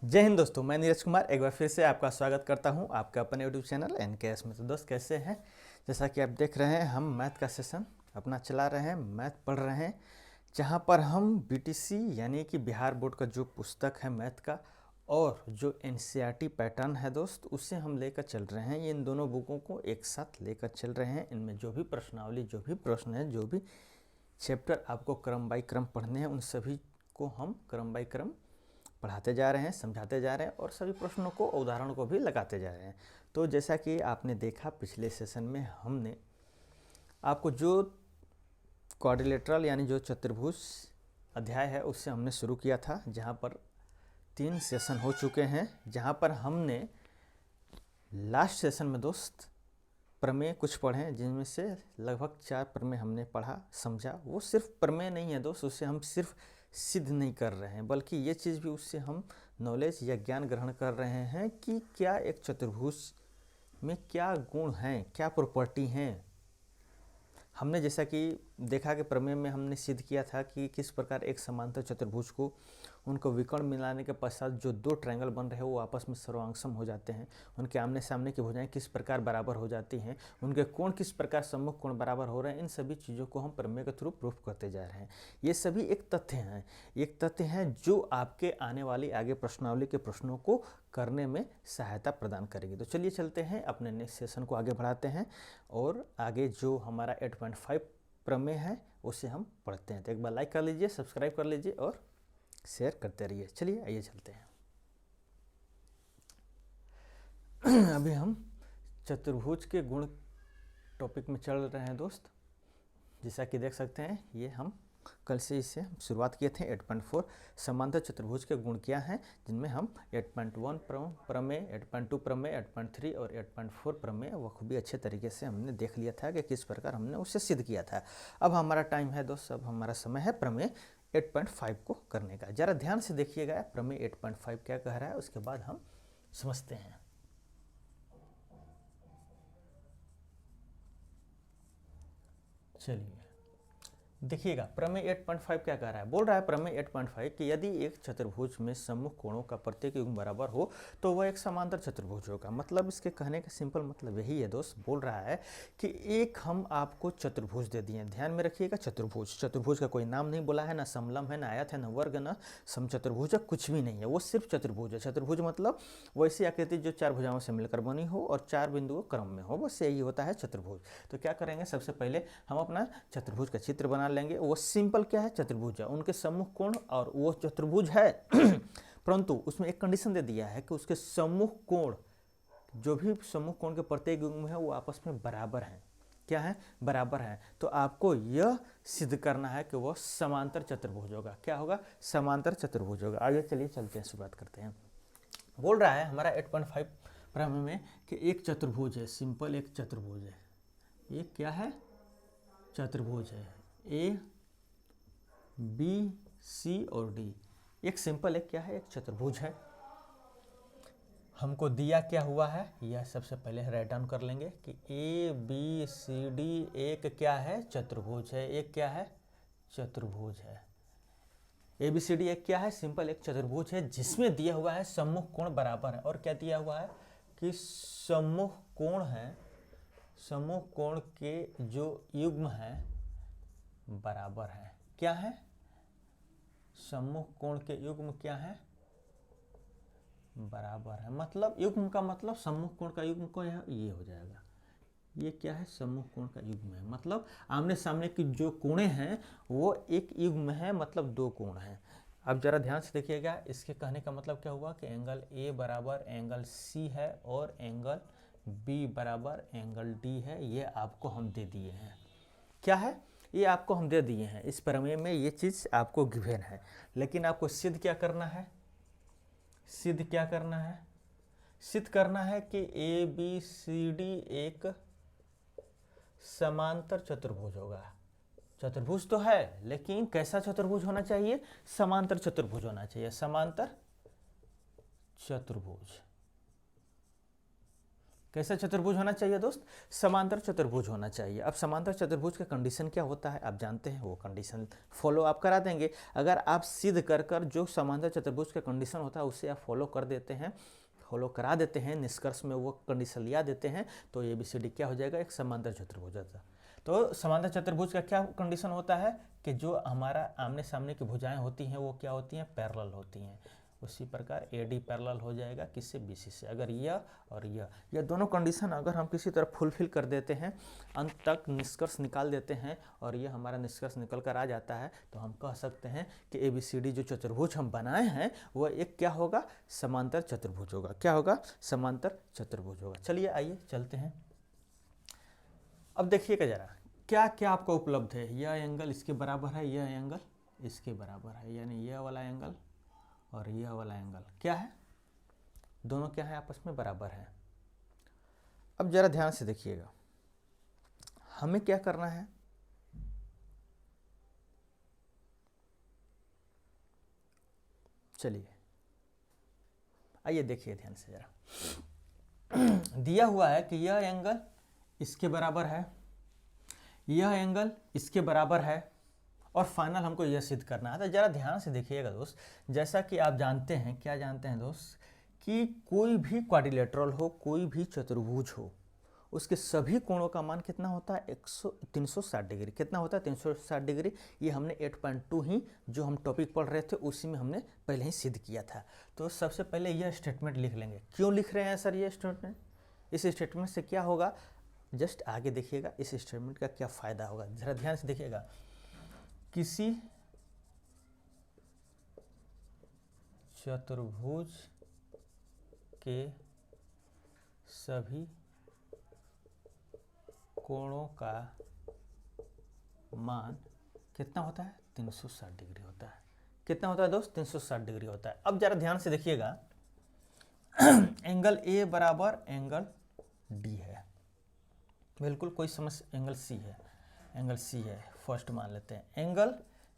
जय हिंद दोस्तों, मैं नीरज कुमार एक बार फिर से आपका स्वागत करता हूं आपका अपने यूट्यूब चैनल एनकेएस में। तो दोस्त कैसे हैं? जैसा कि आप देख रहे हैं, हम मैथ का सेशन अपना चला रहे हैं, मैथ पढ़ रहे हैं, जहां पर हम बीटीसी यानी कि बिहार बोर्ड का जो पुस्तक है मैथ का और जो एनसीईआरटी पैटर्न है दोस्त, उसे हम लेकर चल रहे हैं। ये इन दोनों बुकों को एक साथ लेकर चल रहे हैं। इनमें जो भी प्रश्नावली, जो भी प्रश्न है, जो भी चैप्टर आपको क्रम बाई क्रम पढ़ने हैं, उन सभी को हम क्रम बाई क्रम पढ़ाते जा रहे हैं, समझाते जा रहे हैं और सभी प्रश्नों को, उदाहरणों को भी लगाते जा रहे हैं। तो जैसा कि आपने देखा, पिछले सेशन में हमने आपको जो क्वाड्रिलेटरल यानी जो चतुर्भुज अध्याय है उससे हमने शुरू किया था, जहाँ पर 3 सेशन हो चुके हैं, जहाँ पर हमने लास्ट सेशन में दोस्त प्रमेय कुछ पढ़े, जिनमें से लगभग 4 प्रमेय हमने पढ़ा, समझा। वो सिर्फ प्रमेय नहीं है दोस्त, उससे हम सिर्फ सिद्ध नहीं कर रहे हैं, बल्कि ये चीज़ भी उससे हम नॉलेज या ज्ञान ग्रहण कर रहे हैं कि क्या एक चतुर्भुज में क्या गुण हैं, क्या प्रॉपर्टी हैं। हमने जैसा कि देखा कि प्रमेय में हमने सिद्ध किया था कि किस प्रकार एक समांतर चतुर्भुज को उनको विकर्ण मिलाने के पश्चात जो 2 ट्रायंगल बन रहे हैं वो आपस में सर्वांगसम हो जाते हैं। उनके आमने सामने की भुजाएं किस प्रकार बराबर हो जाती हैं, उनके कोण किस प्रकार सम्मुख कोण बराबर हो रहे हैं। इन सभी चीज़ों को हम प्रमेय के थ्रू प्रूफ करते जा रहे हैं। ये सभी एक तथ्य हैं, एक तथ्य हैं जो आपके आने वाली आगे प्रश्नावली के प्रश्नों को करने में सहायता प्रदान करेगी। तो चलिए चलते हैं, अपने नेक्स्ट सेशन को आगे बढ़ाते हैं और आगे जो हमारा 8.5 प्रमेय है उसे हम पढ़ते हैं। तो एक बार लाइक कर लीजिए, सब्सक्राइब कर लीजिए और शेयर करते रहिए। चलिए आइए चलते हैं। अभी हम चतुर्भुज के गुण टॉपिक में चल रहे हैं दोस्त। जैसा कि देख सकते हैं, ये हम कल से इसे शुरुआत किए थे। 8.4 समांतर चतुर्भुज के गुण क्या हैं, जिनमें हम 8.1 प्रमेय, 8.2 प्रमेय, 8.3 और 8.4 प्रमेय वो खूब अच्छे तरीके से हमने देख लिया था कि किस प्रकार हमने उसे सिद्ध किया था। अब हमारा टाइम है दोस्त, अब हमारा समय है प्रमेय 8.5 को करने का। ज़रा ध्यान से देखिएगा प्रमेय 8.5 क्या कह रहा है, उसके बाद हम समझते हैं। चलिए देखिएगा, प्रमेय 8.5 क्या कह रहा है। बोल रहा है प्रमेय 8.5 कि यदि एक चतुर्भुज में सम्मुख कोणों का प्रत्येक युग्म बराबर हो तो वह एक समांतर चतुर्भुज होगा। मतलब इसके कहने का सिंपल मतलब यही है दोस्त। बोल रहा है कि एक हम आपको चतुर्भुज दे दिए, ध्यान में रखिएगा, चतुर्भुज। चतुर्भुज का कोई नाम नहीं बोला है, ना समलंब है, ना आयत है, ना वर्ग, ना समचतुर्भुज है, कुछ भी नहीं है, वो सिर्फ चतुर्भुज है। चतुर्भुज मतलब वैसी आकृति जो 4 भुजाओं से मिलकर बनी हो और 4 बिंदुओं क्रम में हो, बस यही होता है चतुर्भुज। तो क्या करेंगे, सबसे पहले हम अपना चतुर्भुज का चित्र बना लेंगे। वो सिंपल क्या है, चतुर्भुज है, उनके सम्मुख कोण और वो चतुर्भुज है परंतु उसमें एक कंडीशन दे दिया है कि उसके सम्मुख कोण, जो भी सम्मुख कोण के प्रत्येक युग्म है वो आपस में बराबर हैं। क्या है, बराबर है। तो आपको यह सिद्ध करना है कि वह समांतर चतुर्भुज होगा। क्या होगा, समांतर चतुर्भुज होगा। आगे चलिए चलते हैं, शुरुआत करते हैं। बोल रहा है हमारा 8.5 प्रमेय में कि एक चतुर्भुज है, सिंपल एक चतुर्भुज है। ये क्या है, चतुर्भुज है, ए बी सी और डी। एक सिंपल एक क्या है, एक चतुर्भुज है। हमको दिया क्या हुआ है, यह सबसे पहले राइट डाउन कर लेंगे कि ए बी सी डी एक क्या है, चतुर्भुज है। एक क्या है, चतुर्भुज है। ए बी सी डी एक क्या है, सिंपल एक चतुर्भुज है, जिसमें दिया हुआ है सम्मुख कोण बराबर है। और क्या दिया हुआ है कि सम्मुख कोण है, सम्मुख कोण के जो युग्म है बराबर है। क्या है, सम्मुख कोण के युग्म क्या है, बराबर है। मतलब युग्म का मतलब सम्मुख कोण का युग्म को ये हो जाएगा। ये क्या है, सम्मुख कोण का युग्म है, मतलब आमने सामने की जो कोणे हैं वो एक युग्म है, मतलब 2 कोण हैं। अब जरा ध्यान से देखिएगा, इसके कहने का मतलब क्या हुआ कि एंगल ए बराबर एंगल सी है और एंगल बी बराबर एंगल डी है। ये आपको हम दे दिए हैं। क्या है, ये आपको हम दे दिए हैं। इस प्रमेय में ये चीज़ आपको गिवन है, लेकिन आपको सिद्ध क्या करना है, सिद्ध क्या करना है, सिद्ध करना है कि ए बी सी डी एक समांतर चतुर्भुज होगा। चतुर्भुज तो है, लेकिन कैसा चतुर्भुज होना चाहिए, समांतर चतुर्भुज होना चाहिए, समांतर चतुर्भुज। कैसा चतुर्भुज होना चाहिए दोस्त? समांतर चतुर्भुज होना चाहिए। अब समांतर चतुर्भुज का कंडीशन क्या होता है आप जानते हैं, वो कंडीशन फॉलो आप करा देंगे। अगर आप सिद्ध कर कर जो समांतर चतुर्भुज का कंडीशन होता है उसे आप फॉलो कर देते हैं, फॉलो करा देते हैं, निष्कर्ष में वो कंडीशन लिया देते हैं, तो ABCD क्या हो जाएगा? एक समांतर चतुर्भुज होता है। तो समांतर चतुर्भुज का क्या कंडीशन होता है कि जो हमारा आमने सामने की भुजाएं होती हैं वो क्या होती हैं? पैरेलल होती हैं। उसी प्रकार AD पैरेलल हो जाएगा किससे? BC से। अगर यह और यह दोनों कंडीशन अगर हम किसी तरह फुलफिल कर देते हैं, अंत तक निष्कर्ष निकाल देते हैं और यह हमारा निष्कर्ष निकल कर आ जाता है, तो हम कह सकते हैं कि ABCD जो चतुर्भुज हम बनाए हैं वो एक क्या होगा? समांतर चतुर्भुज होगा। क्या होगा? समांतर चतुर्भुज होगा। चलिए आइए चलते हैं। अब देखिएगा जरा क्या क्या आपको उपलब्ध है। यह एंगल इसके बराबर है, यह एंगल इसके बराबर है, यानी यह वाला एंगल और यह वाला एंगल क्या है? दोनों क्या है? आपस में बराबर है। अब जरा ध्यान से देखिएगा, हमें क्या करना है? चलिए आइए देखिए ध्यान से जरा। दिया हुआ है कि यह एंगल इसके बराबर है, यह एंगल इसके बराबर है और फाइनल हमको यह सिद्ध करना है। तो जरा ध्यान से देखिएगा दोस्त, जैसा कि आप जानते हैं, क्या जानते हैं दोस्त, कि कोई भी क्वाड्रिलेटरल हो, कोई भी चतुर्भुज हो, उसके सभी कोणों का मान कितना होता है? 360 डिग्री। कितना होता है? 360 डिग्री। ये हमने 8.2 ही जो हम टॉपिक पढ़ रहे थे उसी में हमने पहले ही सिद्ध किया था। तो सबसे पहले यह स्टेटमेंट लिख लेंगे। क्यों लिख रहे हैं सर ये स्टेटमेंट? इस स्टेटमेंट से क्या होगा जस्ट आगे देखिएगा, इस स्टेटमेंट का क्या फ़ायदा होगा ज़रा ध्यान से देखिएगा। किसी चतुर्भुज के सभी कोणों का मान कितना होता है? 360 डिग्री होता है। कितना होता है दोस्त? 360 डिग्री होता है। अब जरा ध्यान से देखिएगा, एंगल A बराबर एंगल D है, बिल्कुल कोई समस्या। एंगल C है, एंगल C है, फर्स्ट मान लेते हैं। एंगल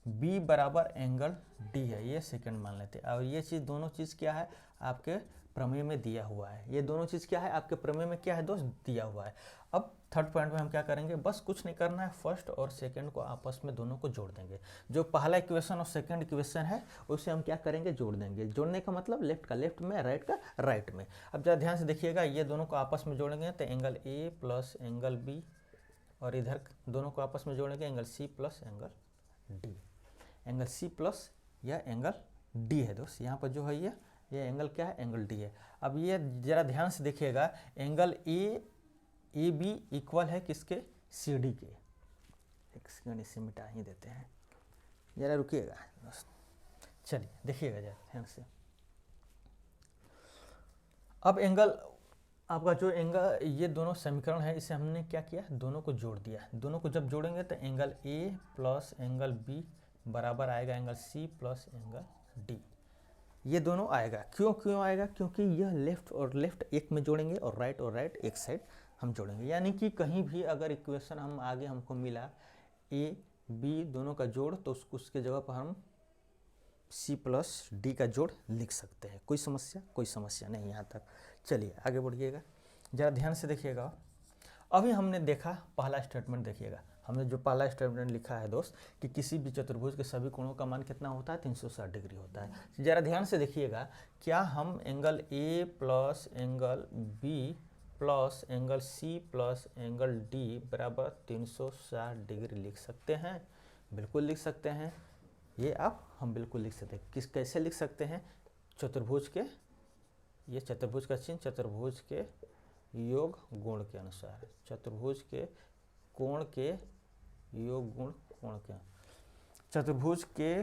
B बराबर एंगल D है, ये सेकंड मान लेते हैं। और ये चीज़, दोनों चीज़ क्या है? आपके प्रमेय में दिया हुआ है। ये दोनों चीज़ क्या है? आपके प्रमेय में क्या है दोस्त? दिया हुआ है। अब थर्ड पॉइंट में हम क्या करेंगे? बस कुछ नहीं करना है, फर्स्ट और सेकंड को आपस में दोनों को जोड़ देंगे। जो पहला इक्वेशन और सेकंड इक्वेशन है उसे हम क्या करेंगे? जोड़ देंगे। जोड़ने का मतलब लेफ्ट का लेफ्ट में, राइट का राइट में। अब जरा ध्यान से देखिएगा, ये दोनों को आपस में जोड़ेंगे तो angle A plus angle B, और इधर दोनों को आपस में जोड़ेंगे angle C plus angle D। Angle C plus या एंगल D है दोस्त, यहाँ पर जो है ये एंगल क्या है? एंगल D है। अब ये जरा ध्यान से देखिएगा, एंगल AB इक्वल है किसके? CD के। एक सेकंड इसे मिटा ही देते हैं, जरा रुकिएगा दोस्त। चलिए देखिएगा जरा ध्यान से। अब एंगल आपका जो एंगल, ये दोनों समीकरण है, इसे हमने क्या किया? दोनों को जोड़ दिया। दोनों को जब जोड़ेंगे तो angle A plus angle B बराबर आएगा angle C plus angle D। ये दोनों आएगा। क्यों आएगा? क्योंकि यह लेफ्ट और लेफ्ट एक में जोड़ेंगे और राइट एक साइड हम जोड़ेंगे। यानी कि कहीं भी अगर इक्वेशन हम आगे हमको मिला A B दोनों का जोड़, तो उसके जगह पर हम C प्लस D का जोड़ लिख सकते हैं। कोई समस्या? कोई समस्या नहीं यहाँ तक। चलिए आगे बढ़िएगा, ज़रा ध्यान से देखिएगा। अभी हमने देखा पहला स्टेटमेंट, देखिएगा हमने जो पहला स्टेटमेंट लिखा है दोस्त, कि किसी भी चतुर्भुज के सभी कोणों का मान कितना होता है? 360 डिग्री होता है। ज़रा ध्यान से देखिएगा, क्या हम angle A plus angle B plus angle C plus angle D बराबर 360 डिग्री लिख सकते हैं? बिल्कुल लिख सकते हैं। ये आप हम बिल्कुल लिख सकते हैं। कैसे लिख सकते हैं? चतुर्भुज के, ये चतुर्भुज का चिन्ह चतुर्भुज के योग गुण के अनुसार, चतुर्भुज के कोण के योग गुण, कोण के चतुर्भुज के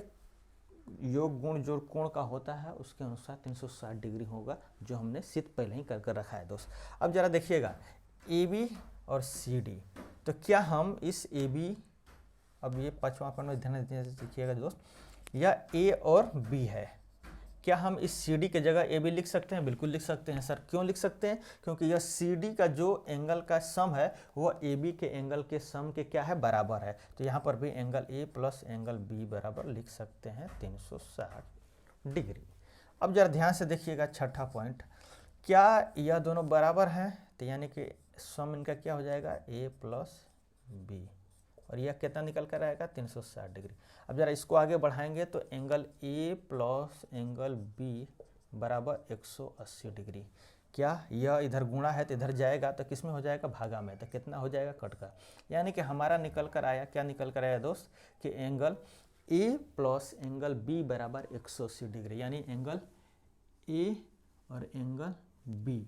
योग गुण जो कोण का होता है उसके अनुसार 360 डिग्री होगा, जो हमने सिद्ध पहले ही कर रखा है दोस्त। अब जरा देखिएगा AB और CD, तो क्या हम इस AB, अब ये पांचवा पॉइंट में ध्यान देखिएगा दोस्त, यह A और B है, क्या हम इस CD के जगह AB लिख सकते हैं? बिल्कुल लिख सकते हैं सर। क्यों लिख सकते हैं? क्योंकि यह CD का जो एंगल का सम है वो AB के एंगल के सम के क्या है? बराबर है। तो यहाँ पर भी angle A plus angle B बराबर लिख सकते हैं 360 डिग्री। अब जरा ध्यान से देखिएगा छठा पॉइंट, क्या यह दोनों बराबर हैं? तो यानी कि सम इनका क्या हो जाएगा a प्लस बी, और यह कितना निकल कर आएगा 360 डिग्री। अब जरा इसको आगे बढ़ाएंगे तो angle a plus angle b बराबर 180 डिग्री। क्या यह इधर गुणा है तो इधर जाएगा तो किस में हो जाएगा, भागा में, तो कितना हो जाएगा, कट का। यानी कि हमारा निकल कर आया, क्या निकल कर आया दोस्त, कि angle a plus angle b बराबर 180 डिग्री, यानी एंगल a और एंगल b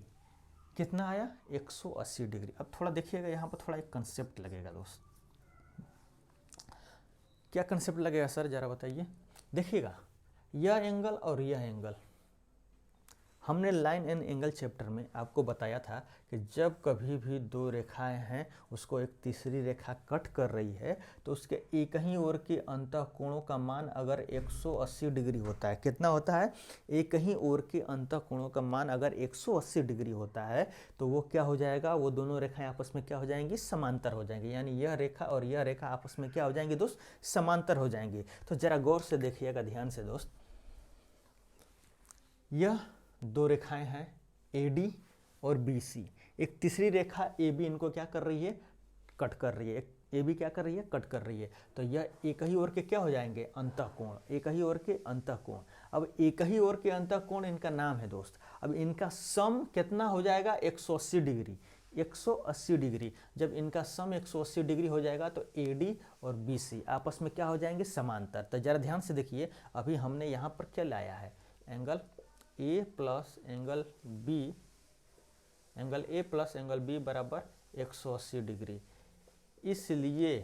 कितना आया, 180 डिग्री। अब थोड़ा देखिएगा यहाँ पर थोड़ा एक कंसेप्ट लगेगा दोस्त। क्या कंसेप्ट लगेगा सर, जरा बताइए। देखिएगा यह एंगल और यह एंगल, हमने लाइन एंड एंगल चैप्टर में आपको बताया था कि जब कभी भी दो रेखाएं हैं उसको एक तीसरी रेखा कट कर रही है तो उसके एक ही ओर के अंतःकोणों का मान अगर 180 डिग्री होता है, कितना होता है, एक ही ओर के अंतःकोणों का मान अगर 180 डिग्री होता है तो वो क्या हो जाएगा, वो दोनों रेखाएं आपस में क्या हो जाएंगी, समांतर हो जाएंगी। यानी यह रेखा और यह रेखा आपस में क्या हो जाएंगी दोस्त, समांतर हो जाएंगी। तो जरा गौर से देखिएगा ध्यान से दोस्त, यह दो रेखाएं हैं AD और BC, एक तीसरी रेखा AB इनको क्या कर रही है, कट कर रही है, एक AB क्या कर रही है, कट कर रही है। तो यह एक ही ओर के क्या हो जाएंगे, अंतःकोण, एक ही ओर के अंतःकोण। अब एक ही ओर के अंतःकोण इनका नाम है दोस्त। अब इनका सम कितना हो जाएगा, 180 डिग्री, 180 डिग्री। जब इनका सम 180 डिग्री हो जाएगा तो AD और BC आपस में क्या हो जाएंगे, समांतर। तो जरा ध्यान से देखिए, अभी हमने यहाँ पर क्या लाया है, angle A plus angle B, angle A plus angle B बराबर 180 डिग्री। इसलिए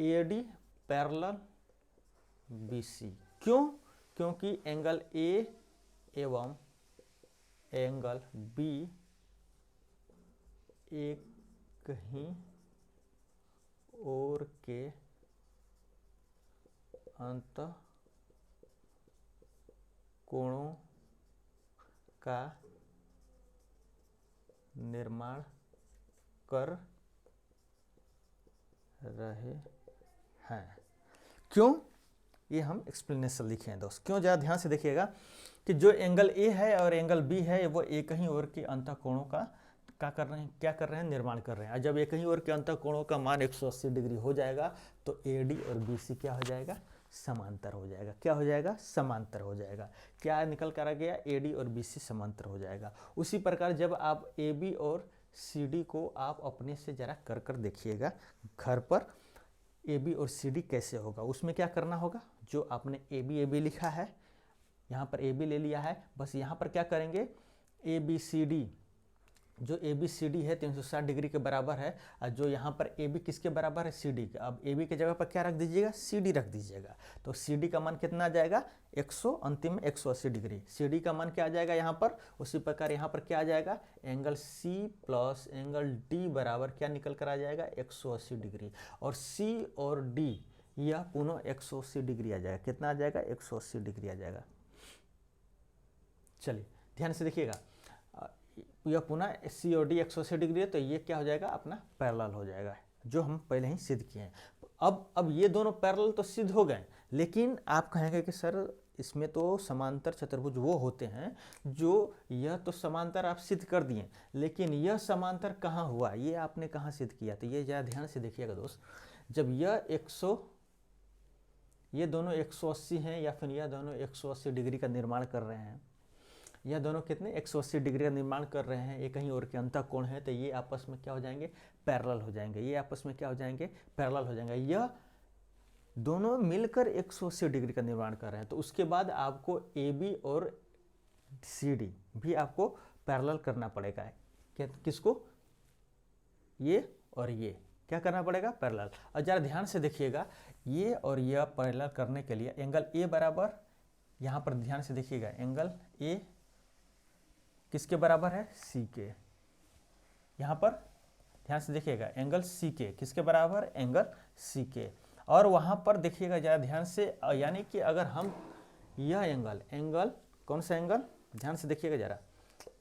AD पैरेलल BC, क्यों, क्योंकि एंगल A एवं एंगल B एक ही ओर के अंतः कोणों का निर्माण कर रहे हैं। क्यों, ये हम एक्सप्लेनेशन लिखे हैं दोस्त। क्यों, जरा ध्यान से देखिएगा कि जो एंगल A है और एंगल B है वो एक ही ओर के अंतःकोणों का कर रहे हैं, क्या कर रहे हैं, निर्माण कर रहे हैं। और जब एक ही ओर के अंतःकोणों का मान 180 डिग्री हो जाएगा तो AD और BC क्या हो जाएगा, समांतर हो जाएगा। क्या हो जाएगा, समांतर हो जाएगा। क्या निकल कर आ गया, AD और BC समांतर हो जाएगा। उसी प्रकार जब आप AB और CD को आप अपने से जरा कर कर देखिएगा घर पर, AB और CD कैसे होगा। उसमें क्या करना होगा, जो आपने AB लिखा है, यहाँ पर AB ले लिया है, बस यहाँ पर क्या करेंगे, ABCD, जो ABCD है 360 डिग्री के बराबर है, और जो यहाँ पर AB किसके बराबर है, CD का। अब AB की जगह पर क्या रख दीजिएगा, CD रख दीजिएगा। तो CD का मान कितना आ जाएगा, 100, अंतिम में 180 डिग्री। CD का मान क्या आ जाएगा यहाँ पर, उसी प्रकार यहाँ पर क्या आ जाएगा, angle C plus angle D बराबर क्या निकल कर आ जाएगा, 180 डिग्री। और C और D यह पुनः 180 डिग्री आ जाएगा। कितना आ जाएगा, 180 डिग्री आ जाएगा। चलिए ध्यान से देखिएगा, यह पुनः C और D 180 डिग्री है तो ये क्या हो जाएगा, अपना पैरेलल हो जाएगा, जो हम पहले ही सिद्ध किए हैं। अब ये दोनों पैरेलल तो सिद्ध हो गए, लेकिन आप कहेंगे कि सर इसमें तो समांतर चतुर्भुज वो होते हैं जो, यह तो समांतर आप सिद्ध कर दिए, लेकिन यह समांतर कहाँ हुआ, ये आपने कहाँ सिद्ध किया। तो ये ज़रा ध्यान से देखिएगा दोस्त, जब ये दोनों 180 हैं या फिर यह दोनों 180 डिग्री का निर्माण कर रहे हैं, यह दोनों कितने 180 डिग्री का निर्माण कर रहे हैं, एक ही ओर के अंतःकोण है, तो ये आपस में क्या हो जाएंगे, पैरेलल हो जाएंगे। ये आपस में क्या हो जाएंगे, पैरेलल हो जाएंगे। यह दोनों मिलकर 180 डिग्री का निर्माण कर रहे हैं। तो उसके बाद आपको AB और CD भी आपको पैरेलल करना पड़ेगा। किसको, ये और ये क्या करना पड़ेगा, पैरेलल। और जरा ध्यान से देखिएगा, ये और यह पैरेलल करने के लिए एंगल A बराबर, यहाँ पर ध्यान से देखिएगा, एंगल A किसके बराबर है, C के। यहाँ पर ध्यान से देखिएगा, एंगल C के किसके बराबर, एंगल C के। और वहाँ पर देखिएगा जरा ध्यान से, यानी कि अगर हम यह एंगल कौन सा एंगल, ध्यान से देखिएगा जरा,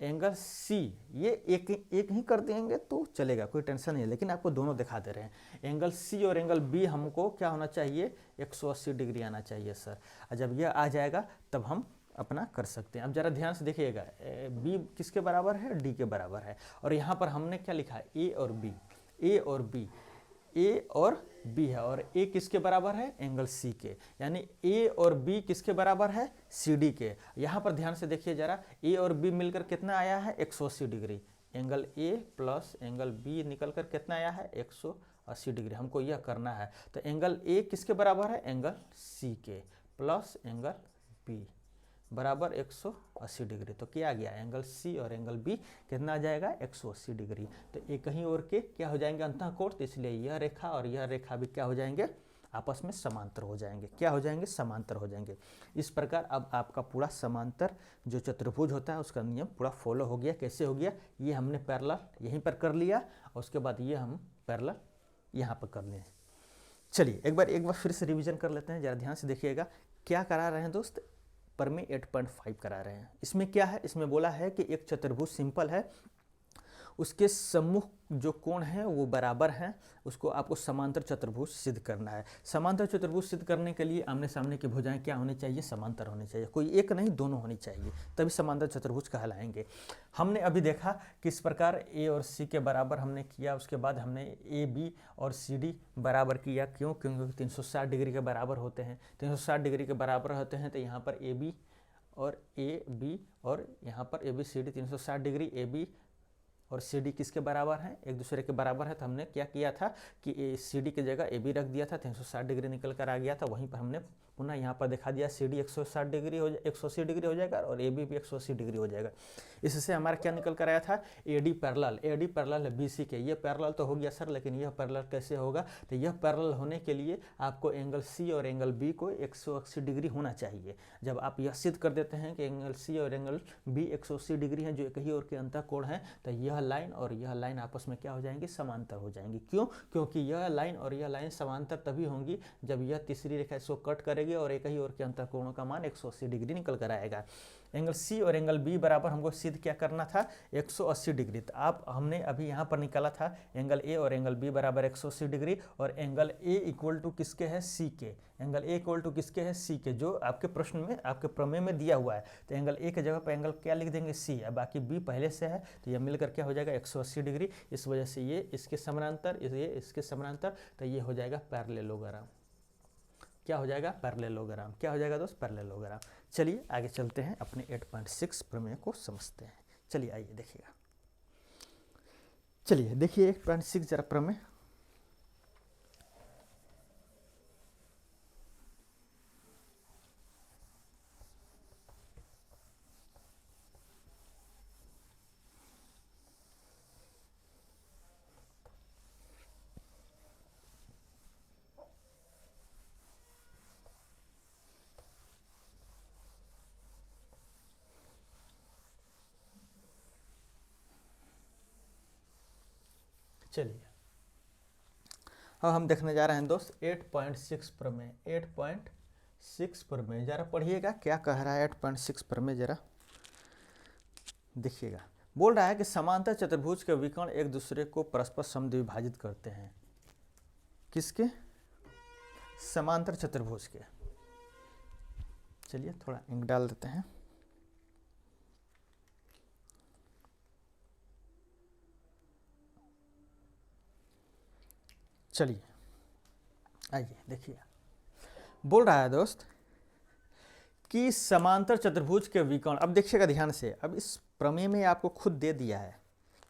एंगल C ये एक ही कर देंगे तो चलेगा, कोई टेंशन नहीं है, लेकिन आपको दोनों दिखा दे रहे हैं। एंगल C और एंगल B हमको क्या होना चाहिए, 180 डिग्री आना चाहिए सर। और जब यह आ जाएगा तब हम अपना कर सकते हैं। अब जरा ध्यान से देखिएगा, बी किसके बराबर है, डी के बराबर है। और यहाँ पर हमने क्या लिखा है, ए और बी, ए और बी, ए और बी है। और ए किसके बराबर है, एंगल सी के, यानी ए और बी किसके बराबर है, सी डी के। यहाँ पर ध्यान से देखिए जरा, ए और बी मिलकर कितना आया है, 180 degree. Angle A plus angle B निकल कर कितना आया है, 180 डिग्री। हमको यह करना है। तो एंगल ए किसके बराबर है, एंगल सी के, प्लस एंगल बी बराबर 180 डिग्री। तो क्या आ गया, एंगल सी और एंगल बी कितना आ जाएगा, 180 डिग्री। तो एक ही ओर के क्या हो जाएंगे, अंतःकोण। तो इसलिए यह रेखा और यह रेखा भी क्या हो जाएंगे, आपस में समांतर हो जाएंगे। क्या हो जाएंगे, समांतर हो जाएंगे। इस प्रकार अब आपका पूरा समांतर जो चतुर्भुज होता है उसका नियम पूरा फॉलो हो गया। कैसे हो गया, ये हमने पैरेलल यहीं पर कर लिया और उसके बाद ये हम पैरेलल यहाँ पर कर लिए। चलिए एक बार फिर से रिवीजन कर लेते हैं, जरा ध्यान से देखिएगा। क्या करा रहे हैं दोस्त, प्रमेय 8.5 करा रहे हैं। इसमें क्या है, इसमें बोला है कि एक चतुर्भुज सिंपल है, उसके सम्मुख जो कोण है वो बराबर हैं, उसको आपको समांतर चतुर्भुज सिद्ध करना है। समांतर चतुर्भुज सिद्ध करने के लिए आमने सामने की भुजाएं क्या होनी चाहिए, समांतर होनी चाहिए। कोई एक नहीं, दोनों होनी चाहिए, तभी समांतर चतुर्भुज कहलाएंगे। हमने अभी देखा किस प्रकार ए और सी के बराबर हमने किया, उसके बाद हमने ए बी और सी डी बराबर किया। क्यों, क्योंकि 360 डिग्री के बराबर होते हैं। 360 डिग्री के बराबर होते हैं तो यहाँ पर ए बी और ए बी और यहाँ पर A B C D 360 degree, A B और सी डी किसके बराबर है, एक दूसरे के बराबर है। तो हमने क्या किया था कि सी डी की जगह ए बी रख दिया था, 360 डिग्री निकल कर आ गया था। वहीं पर हमने पुनः यहाँ पर दिखा दिया, सी डी 160 डिग्री हो 180 डिग्री हो जाएगा और ए बी भी 180 डिग्री हो जाएगा। इससे हमारा क्या निकल कर आया था, A D parallel, A D parallel है बी सी के। ये पैरेलल तो हो गया सर, लेकिन यह पैरेलल कैसे होगा, तो यह पैरेलल होने के लिए आपको एंगल सी और एंगल बी को 180 डिग्री होना चाहिए। जब आप यह सिद्ध कर देते हैं कि एंगल सी और एंगल बी 180 डिग्री हैं, जो एक ही ओर के अंतःकोण है, तो यह लाइन और यह लाइन आपस में क्या हो जाएंगी, समांतर हो जाएंगी। क्यों, क्योंकि यह लाइन और यह लाइन समांतर तभी होंगी जब यह तीसरी रेखा इसको कट करेगी और एक ही ओर के अंतःकोणों का मान 180 डिग्री निकल कर आएगा। एंगल सी और एंगल बी बराबर हमको सिद्ध क्या करना था, 180 डिग्री। तो आप हमने अभी यहाँ पर निकाला था एंगल ए और एंगल बी बराबर 180 डिग्री, और एंगल ए इक्वल टू किसके है, सी के। एंगल ए इक्वल टू किसके है, सी के, जो आपके प्रश्न में, आपके प्रमेय में दिया हुआ है। तो एंगल ए के जगह पर एंगल क्या लिख देंगे, सी, और बाकी बी पहले से है, तो यह मिलकर क्या हो जाएगा 180 डिग्री। इस वजह से ये इसके समानांतर, ये इसके समानांतर, तो ये हो जाएगा पैरेललोग्राम। क्या हो जाएगा, पैरेललोग्राम। क्या हो जाएगा दोस्त, पैरेललोग्राम। चलिए आगे चलते हैं, अपने 8.6 प्रमेय को समझते हैं। चलिए आइए देखिएगा, चलिए देखिए 8.6 जरा प्रमेय। चलिए अब हम देखने जा रहे हैं दोस्त 8.6 प्रमेय। 8.6 प्रमेय जरा पढ़िएगा, क्या कह रहा है 8.6 प्रमेय, जरा देखिएगा। बोल रहा है कि समांतर चतुर्भुज के विकर्ण एक दूसरे को परस्पर समद्विभाजित करते हैं। किसके, समांतर चतुर्भुज के। चलिए थोड़ा इंक डाल देते हैं। चलिए आइए देखिए, बोल रहा है दोस्त कि समांतर चतुर्भुज के विकर्ण, अब देखिएगा ध्यान से, अब इस प्रमेय में आपको खुद दे दिया है,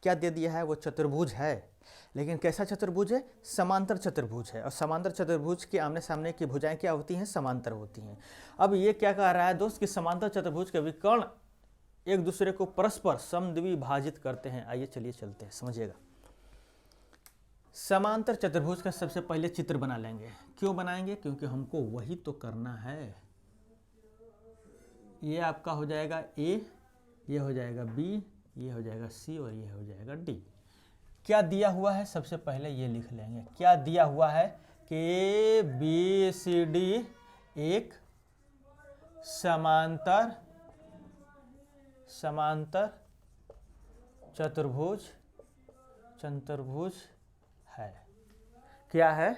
क्या दे दिया है, वो चतुर्भुज है, लेकिन कैसा चतुर्भुज है, समांतर चतुर्भुज है। और समांतर चतुर्भुज के आमने सामने की भुजाएं क्या होती हैं, समांतर होती हैं। अब ये क्या कह रहा है दोस्त कि समांतर चतुर्भुज के विकर्ण एक दूसरे को परस्पर समद्विभाजित करते हैं। आइए चलिए चलते हैं, समझिएगा। समांतर चतुर्भुज का सबसे पहले चित्र बना लेंगे। क्यों बनाएंगे, क्योंकि हमको वही तो करना है। ये आपका हो जाएगा ए, ये हो जाएगा बी, ये हो जाएगा सी और ये हो जाएगा डी। क्या दिया हुआ है, सबसे पहले ये लिख लेंगे। क्या दिया हुआ है कि ए बी सी डी एक समांतर चतुर्भुज है। क्या है,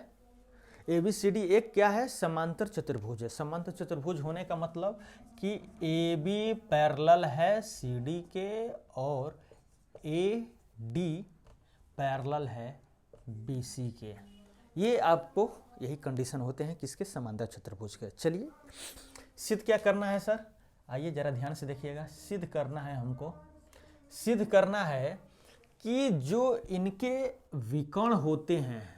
ABCD एक क्या है, समांतर चतुर्भुज है। समांतर चतुर्भुज होने का मतलब कि AB पैरेलल है CD के और AD पैरेलल है BC के। ये आपको यही कंडीशन होते हैं किसके, समांतर चतुर्भुज के। चलिए सिद्ध क्या करना है सर, आइए जरा ध्यान से देखिएगा। सिद्ध करना है हमको, सिद्ध करना है कि जो इनके विकर्ण होते हैं,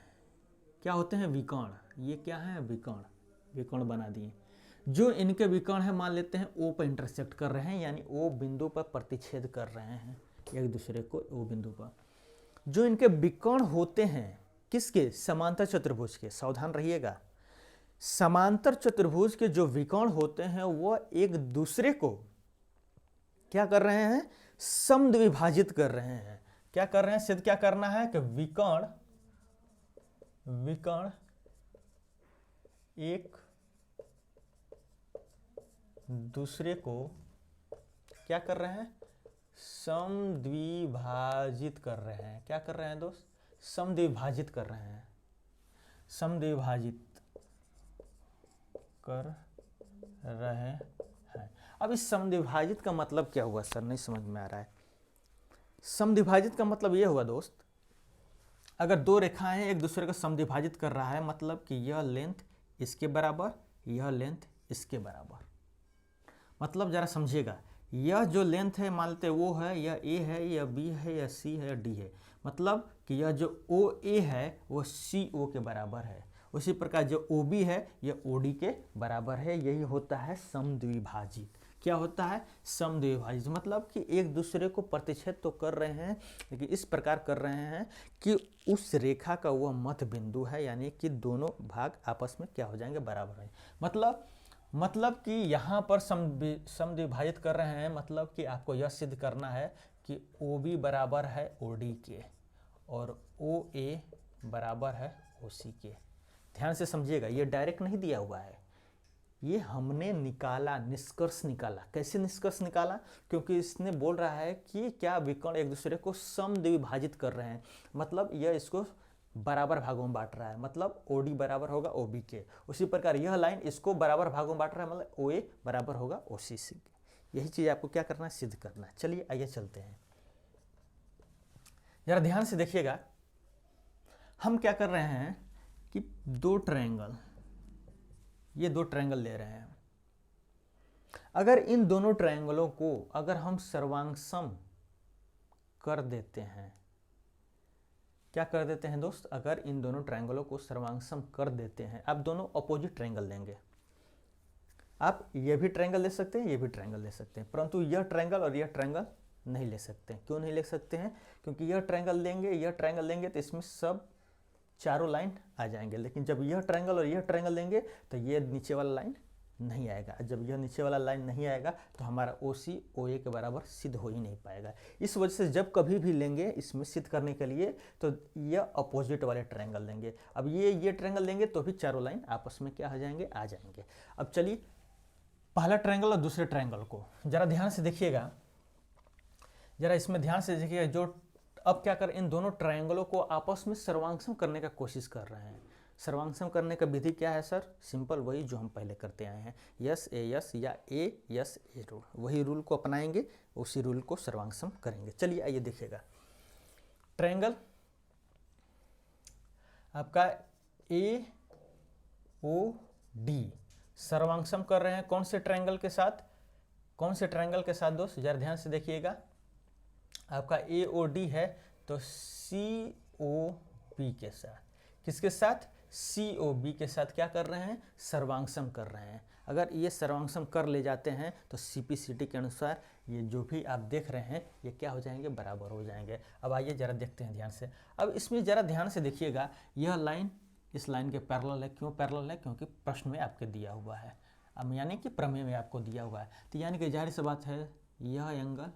क्या होते हैं, विकर्ण। ये क्या है, विकर्ण, विकर्ण बना दिए। जो इनके विकर्ण है, मान लेते हैं O पर इंटरसेक्ट कर रहे हैं, यानी O बिंदु पर प्रतिच्छेद कर रहे हैं एक दूसरे को O बिंदु पर। जो इनके विकर्ण होते हैं किसके, समांतर चतुर्भुज के। सावधान रहिएगा, समांतर चतुर्भुज के जो विकर्ण होते हैं वह एक दूसरे को क्या कर रहे हैं, समद्विभाजित कर रहे हैं। क्या कर रहे हैं, सिद्ध क्या करना है कि विकर्ण एक दूसरे को क्या कर रहे हैं, समद्विभाजित कर रहे हैं। क्या कर रहे हैं दोस्त, समद्विभाजित कर रहे हैं, समद्विभाजित कर रहे हैं। अब इस समद्विभाजित का मतलब क्या हुआ सर, नहीं समझ में आ रहा है। समद्विभाजित का मतलब ये हुआ दोस्त, अगर दो रेखाएं एक दूसरे को समद्विभाजित कर रहा है, मतलब कि यह लेंथ इसके बराबर, यह लेंथ इसके बराबर। मतलब जरा समझिएगा, यह जो लेंथ है मान लेते वो है, यह A है, यह B है, यह C है, यह D है। मतलब कि यह जो OA है वो CO के बराबर है। उसी प्रकार जो OB है यह OD के बराबर है। यही होता है समद्विभाजित। क्या होता है, समद्विभाजित। मतलब कि एक दूसरे को प्रतिच्छेद तो कर रहे हैं, लेकिन इस प्रकार कर रहे हैं कि उस रेखा का वह मध्य बिंदु है, यानी कि दोनों भाग आपस में क्या हो जाएंगे, बराबर है। मतलब कि यहाँ पर समद्विभाजित कर रहे हैं, मतलब कि आपको यह सिद्ध करना है कि OB बराबर है OD के और OA बराबर है OC के। ध्यान से समझिएगा, ये डायरेक्ट नहीं दिया हुआ है, ये हमने निकाला, निष्कर्ष निकाला। कैसे निष्कर्ष निकाला, क्योंकि इसने बोल रहा है कि क्या विकर्ण एक दूसरे को समद्विभाजित कर रहे हैं, मतलब यह इसको बराबर भागों में बांट रहा है, मतलब OD बराबर होगा OB के। उसी प्रकार यह लाइन इसको बराबर भागों में बांट रहा है, मतलब OA बराबर होगा OC के। यही चीज आपको क्या करना है, सिद्ध करना है। चलिए आइए चलते हैं, जरा ध्यान से देखिएगा। हम क्या कर रहे हैं कि दो ट्रायंगल, ये दो ट्रायंगल ले रहे हैं। अगर इन दोनों ट्रायंगलों को अगर हम सर्वांगसम कर देते हैं, क्या कर देते हैं दोस्त, अगर इन दोनों ट्रायंगलों को सर्वांगसम कर देते हैं, आप दोनों अपोजिट ट्रायंगल लेंगे। आप ये भी ट्रायंगल ले सकते हैं, ये भी ट्रायंगल ले सकते हैं, परंतु यह ट्रायंगल और यह ट्रायंगल नहीं ले सकते हैं। क्यों नहीं ले सकते हैं, क्योंकि यह ट्रायंगल लेंगे, यह ट्रायंगल लेंगे तो इसमें सब चारों लाइन आ जाएंगे, लेकिन जब यह ट्रायंगल और यह ट्रायंगल लेंगे तो ये नीचे वाला लाइन नहीं आएगा। जब यह नीचे वाला लाइन नहीं आएगा तो हमारा OC OA के बराबर सिद्ध हो ही नहीं पाएगा। इस वजह से जब कभी भी लेंगे इसमें सिद्ध करने के लिए तो यह अपोजिट वाले ट्रायंगल लेंगे। अब ये ट्रायंगल लेंगे तो भी चारों लाइन आपस में क्या हो जाएंगे, आ जाएंगे। अब चलिए पहला ट्रायंगल और दूसरे ट्रायंगल को जरा ध्यान से देखिएगा, जरा इसमें ध्यान से देखिएगा। जो अब क्या कर, इन दोनों ट्रायंगलों को आपस में सर्वांगसम करने का कोशिश कर रहे हैं। सर्वांगसम करने का विधि क्या है सर, सिंपल वही जो हम पहले करते आए हैं, यस ए यस या ए यस ए रूल, वही रूल को अपनाएंगे, उसी रूल को सर्वांगसम करेंगे। चलिए आइए देखिएगा, ट्रायंगल आपका AOD सर्वांगसम कर रहे हैं कौन से ट्रायंगल के साथ, कौन से ट्रायंगल के साथ दोस्त, जरा ध्यान से देखिएगा। आपका AOD है तो COB के साथ, किसके साथ, COB के साथ क्या कर रहे हैं, सर्वांगसम कर रहे हैं। अगर ये सर्वांगसम कर ले जाते हैं तो CPCT के अनुसार ये जो भी आप देख रहे हैं ये क्या हो जाएंगे, बराबर हो जाएंगे। अब आइए जरा देखते हैं ध्यान से। अब इसमें जरा ध्यान से देखिएगा, यह लाइन इस लाइन के पैरेलल है। क्यों पैरेलल है, क्योंकि प्रश्न में आपके दिया हुआ है, अब यानी कि प्रमेय में आपको दिया हुआ है। तो यानी कि जाहिर सी बात है यह एंगल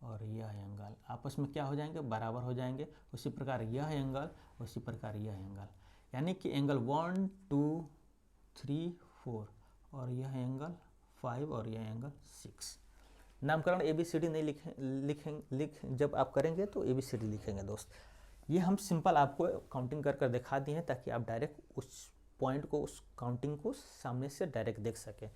और यह एंगल आपस में क्या हो जाएंगे, बराबर हो जाएंगे। उसी प्रकार यह एंगल, उसी प्रकार यह एंगल, यानी कि एंगल 1 2 3 4 और यह एंगल 5 और यह एंगल 6। नामकरण ABCD नहीं लिख जब आप करेंगे तो ABCD लिखेंगे दोस्त। ये हम सिंपल आपको काउंटिंग कर दिखा दिए हैं ताकि आप डायरेक्ट उस पॉइंट को, उस काउंटिंग को सामने से डायरेक्ट देख सके।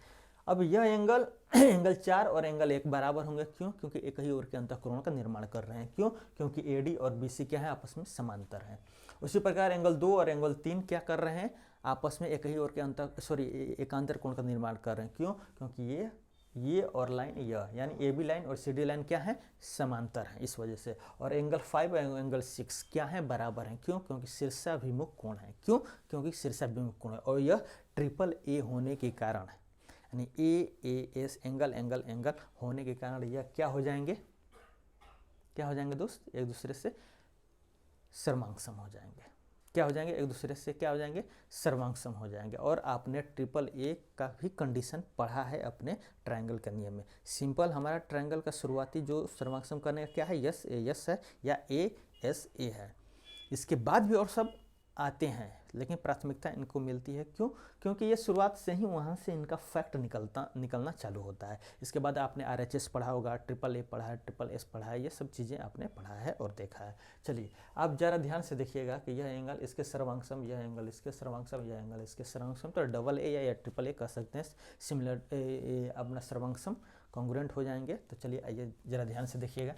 अब यह एंगल एंगल 4 और एंगल 1 बराबर होंगे, क्यों? क्योंकि एक ही ओर के अंतःकोण का निर्माण कर रहे हैं। क्यों? क्योंकि AD और BC क्या है, आपस में समांतर हैं। उसी प्रकार एंगल 2 और एंगल 3 क्या कर रहे हैं, आपस में एक ही ओर के एकांतर कोण का निर्माण कर रहे हैं। क्यों? क्योंकि ये और लाइन यह, यानी AB लाइन और CD लाइन क्या है, समांतर है, इस वजह से। और एंगल 5 और एंगल 6 क्या है, बराबर हैं। क्यों? क्योंकि शीर्षाभिमुख कोण है। क्यों? क्योंकि शीर्षाभिमुख कोण है, और यह AAA होने के कारण है, यानी AAS एंगल एंगल एंगल होने के कारण यह क्या हो जाएंगे, क्या हो जाएंगे दोस्त, एक दूसरे से सर्वांगसम हो जाएंगे। क्या हो जाएंगे, एक दूसरे से क्या हो जाएंगे, सर्वांगसम हो जाएंगे। और आपने AAA का भी कंडीशन पढ़ा है अपने ट्रायंगल के नियम में। सिंपल हमारा ट्रायंगल का शुरुआती जो सर्वांगसम करने का क्या है, यस यस है या ASA है। इसके बाद भी और सब आते हैं, लेकिन प्राथमिकता इनको मिलती है। क्यों? क्योंकि ये शुरुआत से ही वहाँ से इनका फैक्ट निकलना चालू होता है। इसके बाद आपने RHS पढ़ा होगा, AAA पढ़ा है, SSS पढ़ा है, ये सब चीज़ें आपने पढ़ा है और देखा है। चलिए आप ज़रा ध्यान से देखिएगा कि यह एंगल इसके सर्वांगसम, यह एंगल इसके सर्वांगसम, यह एंगल इसके सर्वांगसम, तो AA या AAA कह सकते हैं, सिमिलर अपना सर्वांगसम कॉन्ग्रुएंट हो जाएंगे। तो चलिए आइए ज़रा ध्यान से देखिएगा।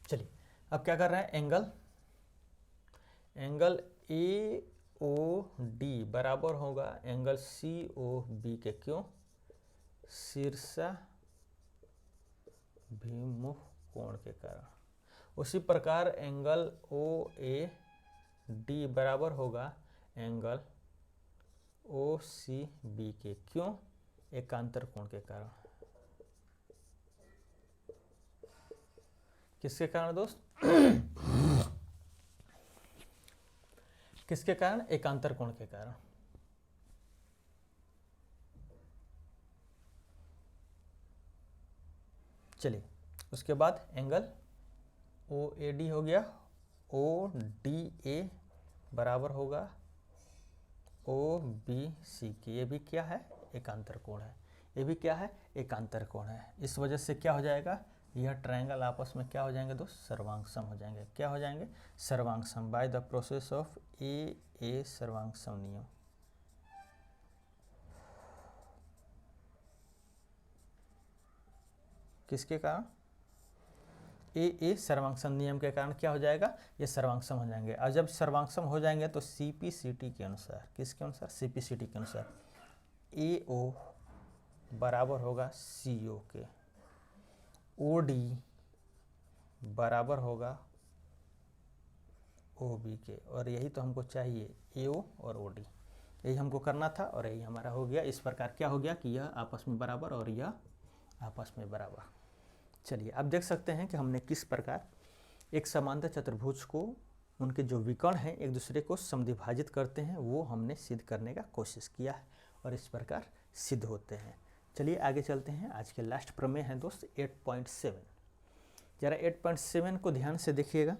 चलिए अब क्या कर रहे हैं, एंगल AOD बराबर होगा एंगल COB के। क्यों? शीर्षाभिमुख कोण के कारण। उसी प्रकार एंगल OAD बराबर होगा एंगल OCB के। क्यों? एकांतर कोण के कारण। किसके कारण दोस्त? किसके कारण? एकांतर कोण के कारण। चलिए उसके बाद एंगल OAD हो गया, ODA बराबर होगा OBC की। ये भी क्या है, एकांतर कोण है। ये भी क्या है, एकांतर कोण है। इस वजह से क्या हो जाएगा, यह ट्रायंगल आपस में क्या हो जाएंगे दोस्त, सर्वांगसम हो जाएंगे। क्या हो जाएंगे, सर्वांगसम, by the process of AA सर्वांगसम नियम। किसके कारण? AA सर्वांगसम नियम के कारण क्या हो जाएगा, ये सर्वांगसम हो जाएंगे। और जब सर्वांगसम हो जाएंगे तो CPCT के अनुसार, किसके अनुसार, CPCT के अनुसार AO बराबर होगा CO के, OD बराबर होगा OB के। और यही तो हमको चाहिए, AO और OD, यही हमको करना था और यही हमारा हो गया। इस प्रकार क्या हो गया कि यह आपस में बराबर और यह आपस में बराबर। चलिए आप देख सकते हैं कि हमने किस प्रकार एक समांतर चतुर्भुज को, उनके जो विकर्ण हैं एक दूसरे को समद्विभाजित करते हैं, वो हमने सिद्ध करने का कोशिश किया है और इस प्रकार सिद्ध होते हैं। चलिए आगे चलते हैं। आज के लास्ट प्रमेय है दोस्त 8.7। जरा 8.7 को ध्यान से देखिएगा,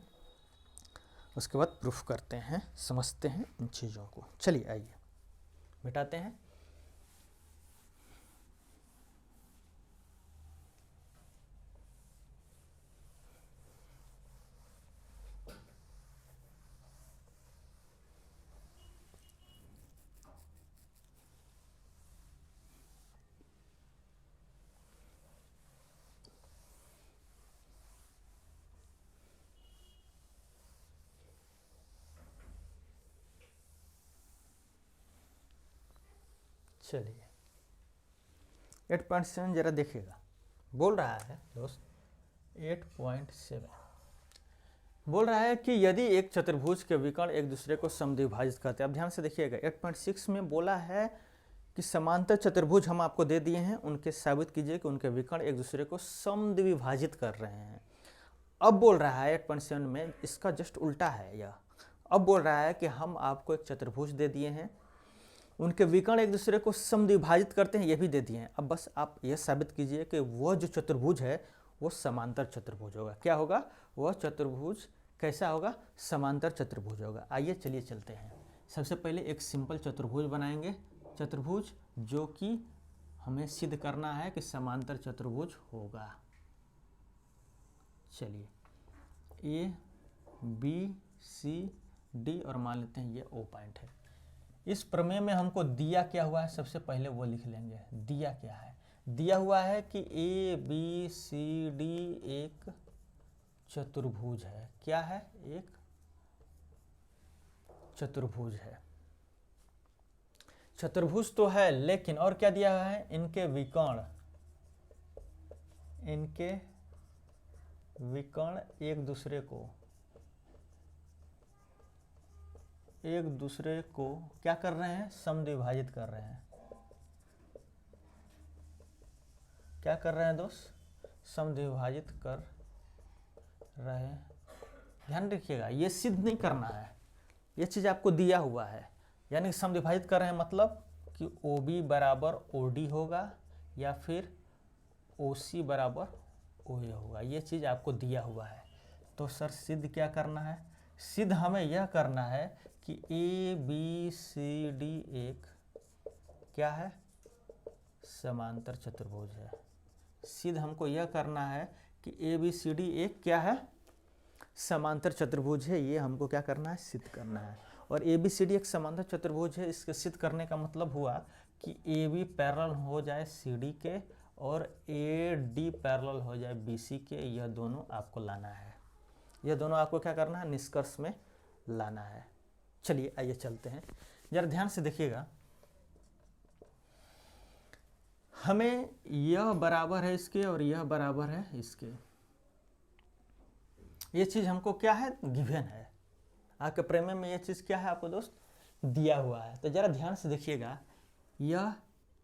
उसके बाद प्रूफ करते हैं, समझते हैं इन चीज़ों को। चलिए आइए मिटाते हैं। चलिए 8.7 जरा देखिएगा, बोल रहा है दोस्त 8.7 बोल रहा है कि यदि एक चतुर्भुज के विकर्ण एक दूसरे को समद्विभाजित करते हैं। अब ध्यान से देखिएगा, 8.6 में बोला है कि समांतर चतुर्भुज हम आपको दे दिए हैं, उनके साबित कीजिए कि उनके विकर्ण एक दूसरे को समद्विभाजित कर रहे हैं। अब बोल रहा है 8.7 में इसका जस्ट उल्टा है यह। अब बोल रहा है कि हम आपको एक चतुर्भुज दे दिए हैं, उनके विकर्ण एक दूसरे को समद्विभाजित करते हैं, ये भी दे दिए हैं। अब बस आप यह साबित कीजिए कि वह जो चतुर्भुज है वो समांतर चतुर्भुज होगा। क्या होगा, वह चतुर्भुज कैसा होगा, समांतर चतुर्भुज होगा। आइए चलिए चलते हैं। सबसे पहले एक सिंपल चतुर्भुज बनाएंगे, चतुर्भुज जो कि हमें सिद्ध करना है कि समांतर चतुर्भुज होगा। चलिए A B C डी और मान लेते हैं ये ओ पॉइंट है। इस प्रमेय में हमको दिया क्या हुआ है, सबसे पहले वो लिख लेंगे। दिया क्या है, दिया हुआ है कि ए बी सी डी एक चतुर्भुज है। क्या है, एक चतुर्भुज है। चतुर्भुज तो है, लेकिन और क्या दिया हुआ है, इनके विकर्ण एक दूसरे को क्या कर रहे हैं, समद्विभाजित कर रहे हैं। क्या कर रहे हैं दोस्त, समद्विभाजित कर रहे हैं। ध्यान रखिएगा, ये सिद्ध नहीं करना है, ये चीज़ आपको दिया हुआ है। यानी समद्विभाजित कर रहे हैं मतलब कि OB बराबर OD होगा या फिर OC बराबर OA होगा। ये चीज़ आपको दिया हुआ है। तो सर सिद्ध क्या करना है, सिद्ध हमें यह करना है कि ABCD एक क्या है, समांतर चतुर्भुज है। सिद्ध हमको यह करना है कि ABCD एक क्या है, समांतर चतुर्भुज है। ये हमको क्या करना है, सिद्ध करना है। और ABCD एक समांतर चतुर्भुज है, इसके सिद्ध करने का मतलब हुआ कि AB पैरेलल हो जाए CD के और AD पैरेलल हो जाए BC के। यह दोनों आपको लाना है, यह दोनों आपको क्या करना है, निष्कर्ष में लाना है। चलिए आइए चलते हैं, जरा ध्यान से देखिएगा। हमें यह बराबर है इसके और यह बराबर है इसके, ये चीज़ हमको क्या है, गिवन है। आपके प्रमेय में ये चीज़ क्या है आपको दोस्त, दिया हुआ है। तो जरा ध्यान से देखिएगा, यह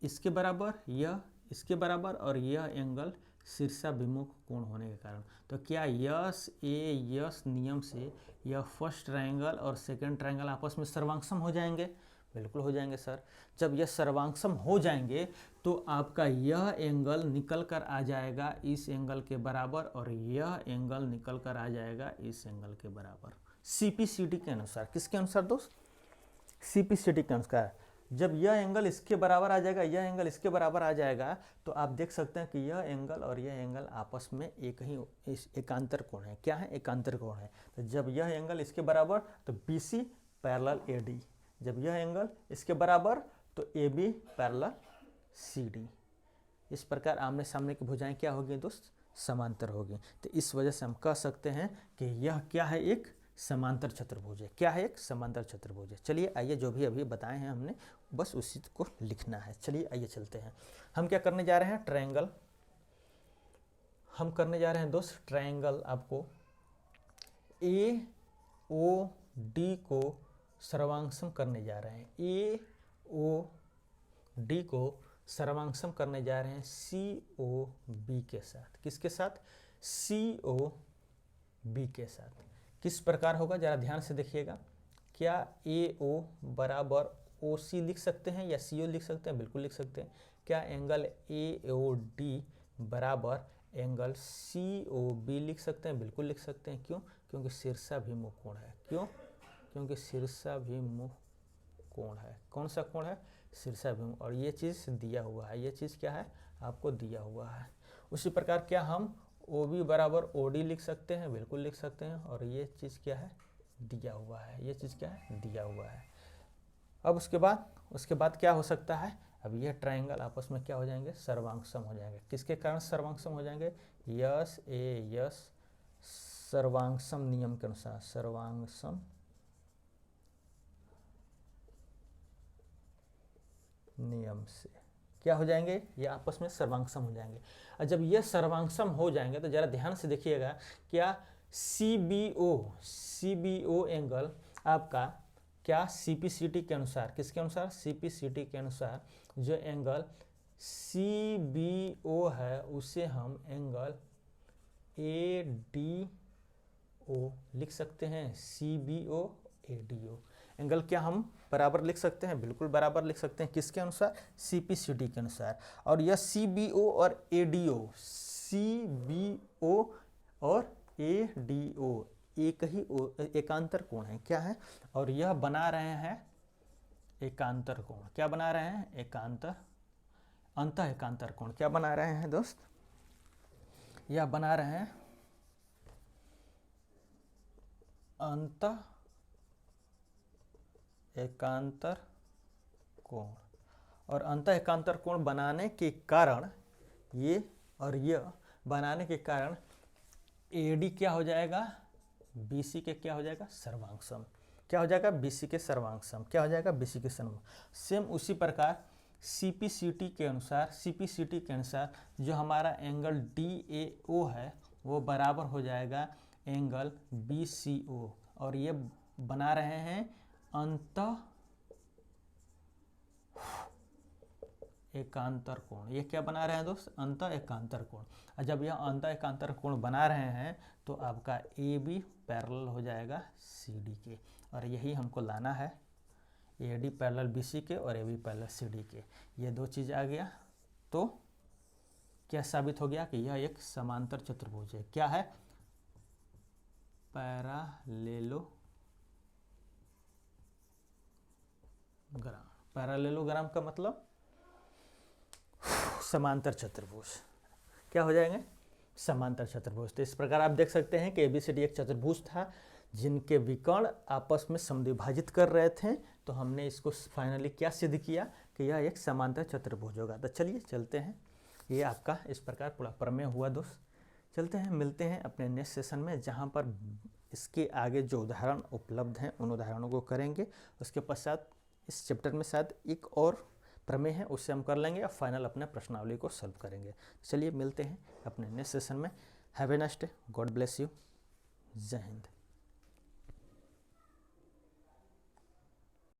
इसके बराबर, यह इसके बराबर और यह एंगल शीर्षाभिमुख कोण होने के कारण, तो क्या यस ए यस नियम से यह फर्स्ट ट्रायंगल और सेकंड ट्रायंगल आपस में सर्वांगसम हो जाएंगे? बिल्कुल हो जाएंगे सर। जब यह सर्वांगसम हो जाएंगे तो आपका यह एंगल निकल कर आ जाएगा इस एंगल के बराबर और यह एंगल निकल कर आ जाएगा इस एंगल के बराबर। CPCD के अनुसार, किसके अनुसार दोस्त, CPCD के अनुसार। जब यह एंगल इसके बराबर आ जाएगा, यह एंगल इसके बराबर आ जाएगा, तो आप देख सकते हैं कि यह एंगल और यह एंगल आपस में एक ही एकांतर कोण है। क्या है, एकांतर कोण है। तो जब यह एंगल इसके बराबर तो BC पैरेलल AD, जब यह एंगल इसके बराबर तो AB पैरेलल CD। इस प्रकार आमने सामने की भुजाएं क्या होगी दोस्त, समांतर होगी। तो इस वजह से हम कह सकते हैं कि यह क्या है, एक समांतर चतुर्भुज है। क्या है, एक समांतर चतुर्भुज है। चलिए आइए, जो भी अभी बताए हैं हमने बस उसी को लिखना है। चलिए आइए चलते हैं, हम क्या करने जा रहे हैं, ट्रायंगल हम करने जा रहे हैं दोस्त। ट्रायंगल आपको AOD को सर्वांगसम करने जा रहे हैं। AOD को सर्वांगसम करने जा रहे हैं COB के साथ। किसके साथ, COB के साथ। किस प्रकार होगा, जरा ध्यान से देखिएगा। क्या AO बराबर OC लिख सकते हैं या CO लिख सकते हैं? बिल्कुल लिख सकते हैं। क्या एंगल AOD बराबर एंगल COB लिख सकते हैं? बिल्कुल लिख सकते हैं। क्यों, क्योंकि शीर्षाभिमुख कोण है। क्यों, क्योंकि शीर्षाभिमुख कोण है। कौन सा कोण है, शीर्षाभिमुख। और ये चीज़ दिया हुआ है, ये चीज़ क्या है, आपको दिया हुआ है। उसी प्रकार क्या हम OB बराबर OD लिख सकते हैं? बिल्कुल लिख सकते हैं। और ये चीज़ क्या है, दिया हुआ है। ये चीज़ क्या है, दिया हुआ है। अब उसके बाद क्या हो सकता है, अब यह ट्रायंगल आपस में क्या हो जाएंगे, सर्वांगसम हो जाएंगे। किसके कारण सर्वांगसम हो जाएंगे, यस ए यस सर्वांगसम नियम के अनुसार। सर्वांगसम नियम से क्या हो जाएंगे, ये आपस में सर्वांगसम हो जाएंगे। और जब ये सर्वांगसम हो जाएंगे तो जरा ध्यान से देखिएगा, क्या CBO एंगल आपका क्या CPCD के अनुसार, किसके अनुसार, CPCD के अनुसार जो एंगल CBO है उसे हम एंगल ADO लिख सकते हैं। CBO ADO एंगल क्या हम बराबर लिख सकते हैं? बिल्कुल बराबर लिख सकते हैं। किसके अनुसार, CPCD के अनुसार। और यह CBO और ADO, CBO और ADO एक ही एकांतर कोण है। क्या है, और यह बना रहे हैं एकांतर कोण। क्या बना रहे हैं, एकांतर, अंतः एकांतर कोण। क्या बना रहे हैं दोस्त, यह बना रहे हैं अंतः एकांतर कोण, और अंत एकांतर कोण बनाने के कारण ये और यह बनाने के कारण AD क्या हो जाएगा, BC के क्या हो जाएगा, सर्वांग, क्या हो जाएगा, BC के सर्वांग, क्या हो जाएगा, BC के सर्वांग। सेम उसी प्रकार CPCT के अनुसार जो हमारा एंगल DAO है वो बराबर हो जाएगा एंगल BCO, और ये बना रहे हैं अंत एकांतर कोण। ये क्या बना रहे हैं दोस्त, अंत एकांतर कोण। और जब यह अंत एकांतर कोण बना रहे हैं तो आपका AB पैरेलल हो जाएगा CD के, और यही हमको लाना है, AD पैरेलल BC के और AB पैरेलल CD के। ये दो चीज़ आ गया तो क्या साबित हो गया कि यह एक समांतर चतुर्भुज है। क्या है, पैरालेलोग्राम। पैरालेलोग्राम का मतलब समांतर चतुर्भुज। क्या हो जाएंगे, समांतर चतुर्भुज। तो इस प्रकार आप देख सकते हैं कि ABCD एक चतुर्भुज था जिनके विकर्ण आपस में समद्विभाजित कर रहे थे, तो हमने इसको फाइनली क्या सिद्ध किया कि यह एक समांतर चतुर्भुज होगा। तो चलिए चलते हैं, ये आपका इस प्रकार पूरा प्रमेय हुआ दोस्त। चलते हैं, मिलते हैं अपने नेक्स्ट सेशन में, जहाँ पर इसके आगे जो उदाहरण उपलब्ध हैं उन उदाहरणों को करेंगे। उसके पश्चात इस चैप्टर में शायद एक और प्रमेय है, उससे हम कर लेंगे और फाइनल अपने प्रश्नावली को सॉल्व करेंगे। चलिए मिलते हैं अपने नेक्स्ट सेशन में। Have a nice day, God bless you, जय हिंद।